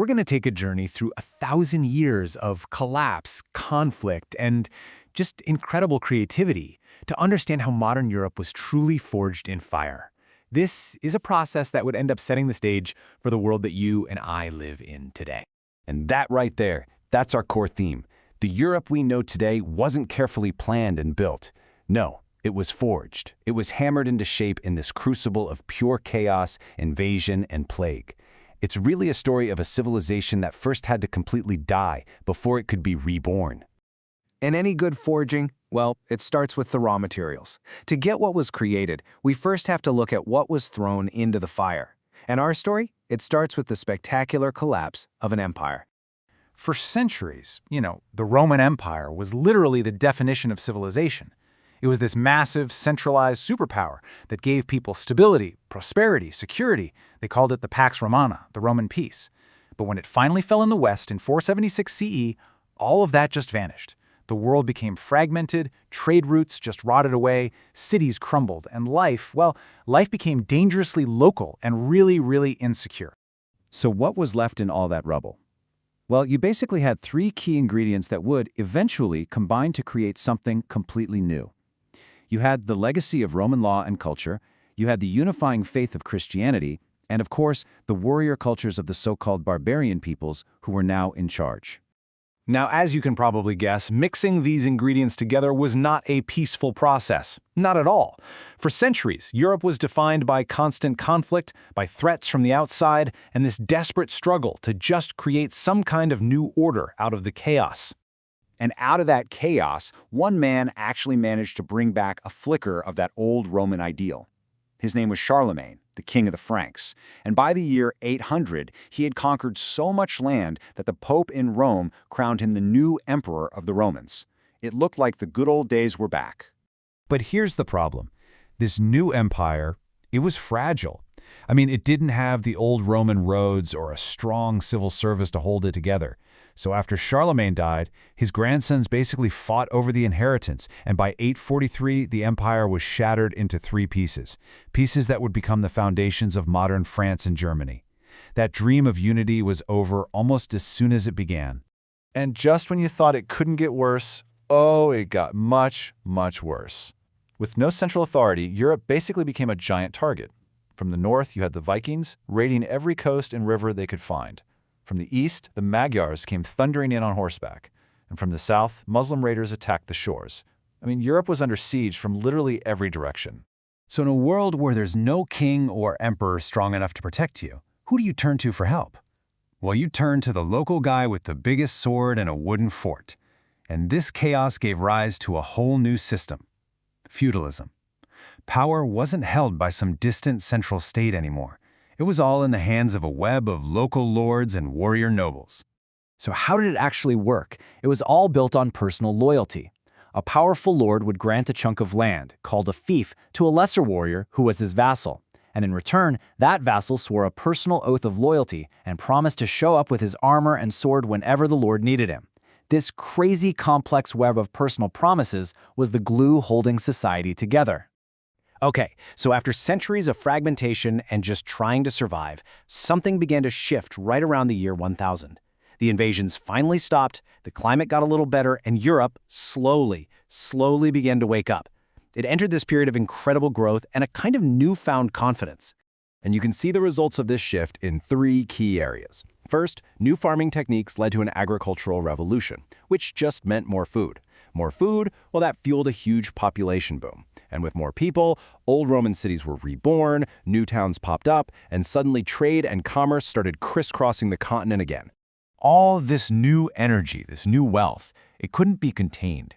we're going to take a journey through 1,000 years of collapse, conflict, and just incredible creativity to understand how modern Europe was truly forged in fire. This is a process that would end up setting the stage for the world that you and I live in today. And that right there, that's our core theme. The Europe we know today wasn't carefully planned and built. No, it was forged. It was hammered into shape in this crucible of pure chaos, invasion, and plague. It's really a story of a civilization that first had to completely die before it could be reborn. In any good forging, well, it starts with the raw materials. To get what was created, we first have to look at what was thrown into the fire. And our story? It starts with the spectacular collapse of an empire. For centuries, the Roman Empire was literally the definition of civilization. It was this massive, centralized superpower that gave people stability, prosperity, security. They called it the Pax Romana, the Roman peace. But when it finally fell in the West in 476 CE, all of that just vanished. The world became fragmented, trade routes just rotted away, cities crumbled, and life became dangerously local and really, really insecure. So what was left in all that rubble? Well, you basically had three key ingredients that would eventually combine to create something completely new. You had the legacy of Roman law and culture, you had the unifying faith of Christianity, and of course, the warrior cultures of the so-called barbarian peoples who were now in charge. Now, as you can probably guess, mixing these ingredients together was not a peaceful process. Not at all. For centuries, Europe was defined by constant conflict, by threats from the outside, and this desperate struggle to just create some kind of new order out of the chaos. And out of that chaos, one man actually managed to bring back a flicker of that old Roman ideal. His name was Charlemagne, the king of the Franks, and by the year 800, he had conquered so much land that the Pope in Rome crowned him the new emperor of the Romans. It looked like the good old days were back. But here's the problem. This new empire, it was fragile. It didn't have the old Roman roads or a strong civil service to hold it together. So after Charlemagne died, his grandsons basically fought over the inheritance, and by 843, the empire was shattered into three pieces that would become the foundations of modern France and Germany. That dream of unity was over almost as soon as it began. And just when you thought it couldn't get worse, it got much, much worse. With no central authority, Europe basically became a giant target. From the north, you had the Vikings, raiding every coast and river they could find. From the east, the Magyars came thundering in on horseback. And from the south, Muslim raiders attacked the shores. Europe was under siege from literally every direction. So in a world where there's no king or emperor strong enough to protect you, who do you turn to for help? Well, you turn to the local guy with the biggest sword and a wooden fort. And this chaos gave rise to a whole new system: feudalism. Power wasn't held by some distant central state anymore. It was all in the hands of a web of local lords and warrior nobles. So how did it actually work? It was all built on personal loyalty. A powerful lord would grant a chunk of land, called a fief, to a lesser warrior who was his vassal. And in return, that vassal swore a personal oath of loyalty and promised to show up with his armor and sword whenever the lord needed him. This crazy complex web of personal promises was the glue holding society together. Okay, so after centuries of fragmentation and just trying to survive, something began to shift right around the year 1000. The invasions finally stopped, the climate got a little better, and Europe slowly began to wake up. It entered this period of incredible growth and a kind of newfound confidence. And you can see the results of this shift in three key areas. First, new farming techniques led to an agricultural revolution, which just meant more food. More food, well, that fueled a huge population boom. And with more people, old Roman cities were reborn, new towns popped up, and suddenly trade and commerce started crisscrossing the continent again. All this new energy, this new wealth, it couldn't be contained.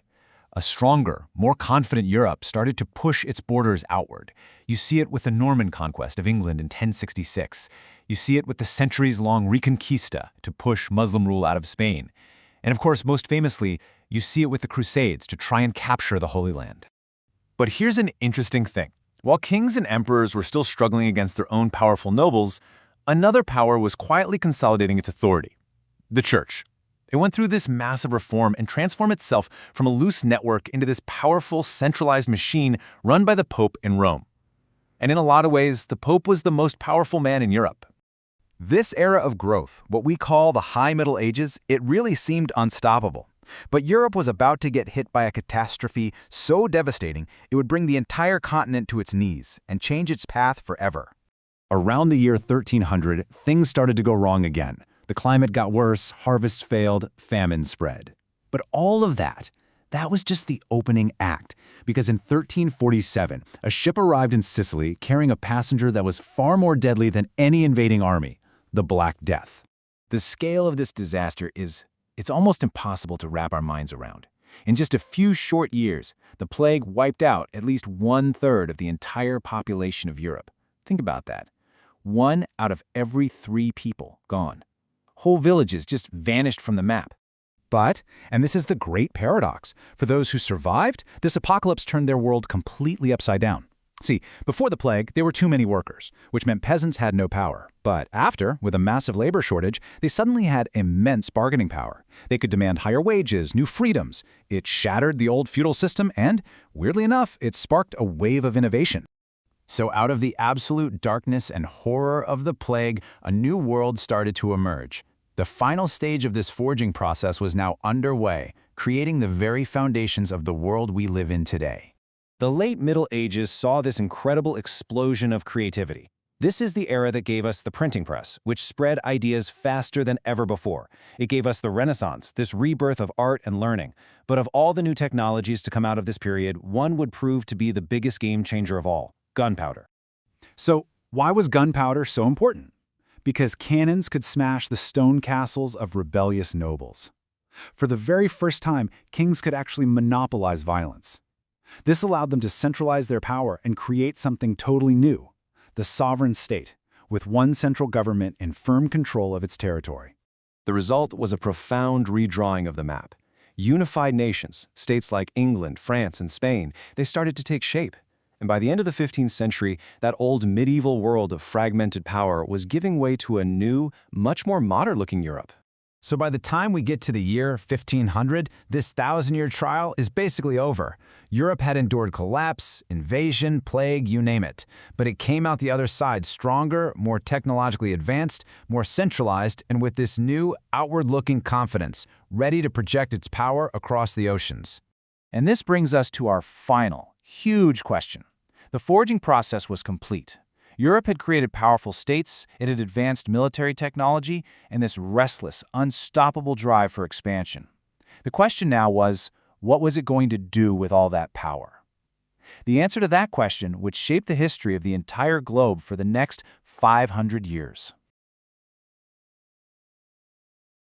A stronger, more confident Europe started to push its borders outward. You see it with the Norman conquest of England in 1066. You see it with the centuries-long Reconquista to push Muslim rule out of Spain. And of course, most famously, you see it with the Crusades to try and capture the Holy Land. But here's an interesting thing. While kings and emperors were still struggling against their own powerful nobles, another power was quietly consolidating its authority: the Church. It went through this massive reform and transformed itself from a loose network into this powerful, centralized machine run by the Pope in Rome. And in a lot of ways, the Pope was the most powerful man in Europe. This era of growth, what we call the High Middle Ages, it really seemed unstoppable. But Europe was about to get hit by a catastrophe so devastating it would bring the entire continent to its knees and change its path forever. Around the year 1300, things started to go wrong again. The climate got worse, harvests failed, famine spread. But all of that was just the opening act, because in 1347, a ship arrived in Sicily carrying a passenger that was far more deadly than any invading army, the Black Death. The scale of this disaster it's almost impossible to wrap our minds around. In just a few short years, the plague wiped out at least 1/3 of the entire population of Europe. Think about that. 1 out of every 3 people gone. Whole villages just vanished from the map. But, and this is the great paradox, for those who survived, this apocalypse turned their world completely upside down. See, before the plague, there were too many workers, which meant peasants had no power. But after, with a massive labor shortage, they suddenly had immense bargaining power. They could demand higher wages, new freedoms. It shattered the old feudal system and, weirdly enough, it sparked a wave of innovation. So out of the absolute darkness and horror of the plague, a new world started to emerge. The final stage of this forging process was now underway, creating the very foundations of the world we live in today. The late Middle Ages saw this incredible explosion of creativity. This is the era that gave us the printing press, which spread ideas faster than ever before. It gave us the Renaissance, this rebirth of art and learning. But of all the new technologies to come out of this period, one would prove to be the biggest game changer of all: gunpowder. So why was gunpowder so important? Because cannons could smash the stone castles of rebellious nobles. For the very first time, kings could actually monopolize violence. This allowed them to centralize their power and create something totally new: the sovereign state, with one central government in firm control of its territory. The result was a profound redrawing of the map. Unified nations, states like England, France, and Spain, they started to take shape. And by the end of the 15th century, that old medieval world of fragmented power was giving way to a new, much more modern-looking Europe. So by the time we get to the year 1500, this 1,000-year trial is basically over. Europe had endured collapse, invasion, plague, you name it. But it came out the other side stronger, more technologically advanced, more centralized, and with this new, outward-looking confidence, ready to project its power across the oceans. And this brings us to our final, huge question. The forging process was complete. Europe had created powerful states, it had advanced military technology, and this restless, unstoppable drive for expansion. The question now was, what was it going to do with all that power? The answer to that question would shape the history of the entire globe for the next 500 years.